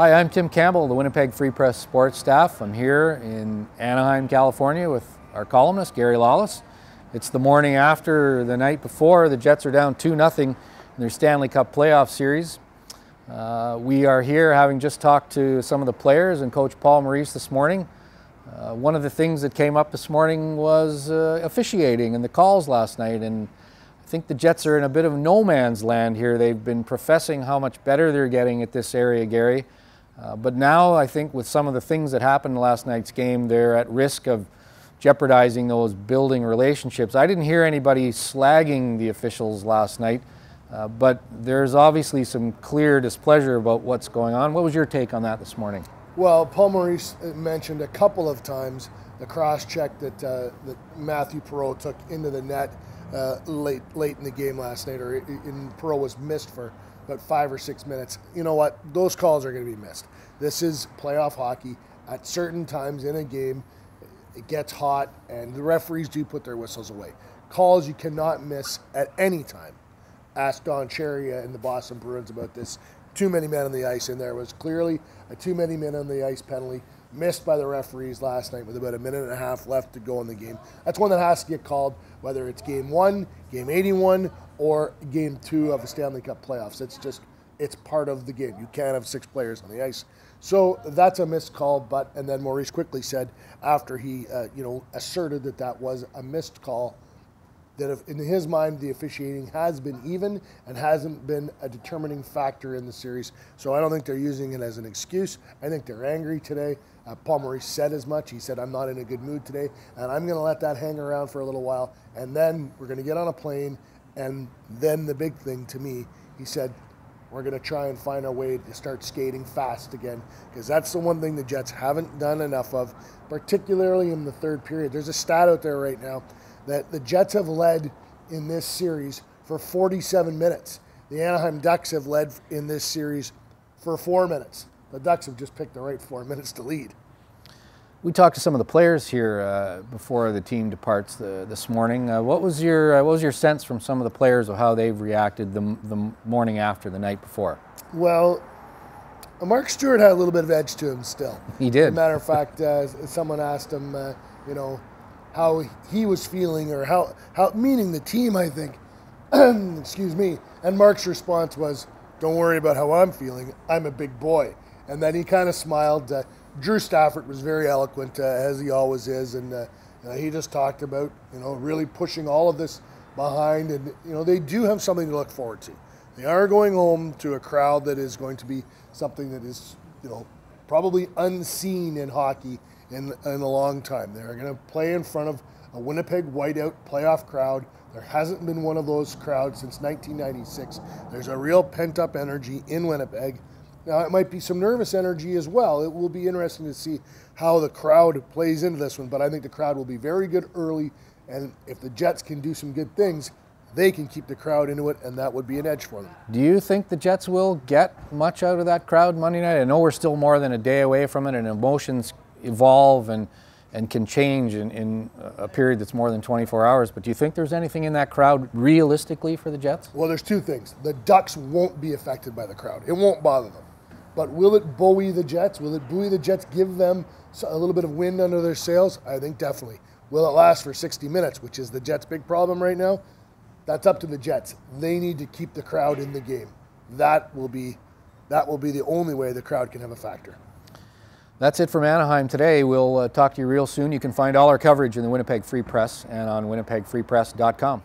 Hi, I'm Tim Campbell, the Winnipeg Free Press sports staff. I'm here in Anaheim, California with our columnist, Gary Lawless. It's the morning after the night before. The Jets are down 2-0 in their Stanley Cup playoff series. We are here having just talked to some of the players and Coach Paul Maurice this morning. One of the things that came up this morning was officiating and the calls last night, and I think the Jets are in a bit of no man's land here. They've been professing how much better they're getting at this area, Gary. But now I think with some of the things that happened in last night's game, they're at risk of jeopardizing those building relationships. I didn't hear anybody slagging the officials last night, but there's obviously some clear displeasure about what's going on. What was your take on that this morning? Well, Paul Maurice mentioned a couple of times the cross-check that Matthew Perreault took into the net late in the game last night, or Perreault was missed for about 5 or 6 minutes. You know what? Those calls are going to be missed. This is playoff hockey. At certain times in a game, it gets hot, and the referees do put their whistles away. Calls you cannot miss at any time. Ask Don Cherry and the Boston Bruins about this. Too many men on the ice, and there was clearly a too many men on the ice penalty missed by the referees last night with about 1.5 minutes left to go in the game. That's one that has to get called, whether it's game 1, game 81, or game 2 of the Stanley Cup playoffs. It's part of the game. You can't have 6 players on the ice. So that's a missed call, and then Maurice quickly said, after he asserted that was a missed call, that if, in his mind, the officiating has been even and hasn't been a determining factor in the series. So I don't think they're using it as an excuse. I think they're angry today. Paul Maurice said as much. He said, I'm not in a good mood today, and I'm going to let that hang around for a little while, and then we're going to get on a plane, and then the big thing to me, he said, we're going to try and find a way to start skating fast again, because that's the one thing the Jets haven't done enough of, particularly in the third period. There's a stat out there right now that the Jets have led in this series for 47 minutes. The Anaheim Ducks have led in this series for 4 minutes. The Ducks have just picked the right 4 minutes to lead. We talked to some of the players here before the team departs this morning. What was your sense from some of the players of how they've reacted the morning after the night before? Well, Mark Stewart had a little bit of edge to him still. He did. As a matter of fact, someone asked him, how he was feeling, or how meaning the team, I think. Excuse me. And Mark's response was, "Don't worry about how I'm feeling. I'm a big boy." And then he kind of smiled. Drew Stafford was very eloquent, as he always is, and he just talked about really pushing all of this behind, and they do have something to look forward to. They are going home to a crowd that is going to be something that is probably unseen in hockey in a long time. They're going to play in front of a Winnipeg whiteout playoff crowd. There hasn't been one of those crowds since 1996. There's a real pent-up energy in Winnipeg. Now, it might be some nervous energy as well. It will be interesting to see how the crowd plays into this one, but I think the crowd will be very good early, and if the Jets can do some good things, they can keep the crowd into it, and that would be an edge for them. Do you think the Jets will get much out of that crowd Monday night? I know we're still more than a day away from it, and emotions evolve and can change in a period that's more than 24 hours, but do you think there's anything in that crowd realistically for the Jets? Well, there's two things. The Ducks won't be affected by the crowd. It won't bother them. But will it buoy the Jets? Will it buoy the Jets, give them a little bit of wind under their sails? I think definitely. Will it last for 60 minutes, which is the Jets' big problem right now? That's up to the Jets. They need to keep the crowd in the game. That will be the only way the crowd can have a factor. That's it from Anaheim today. We'll talk to you real soon. You can find all our coverage in the Winnipeg Free Press and on winnipegfreepress.com.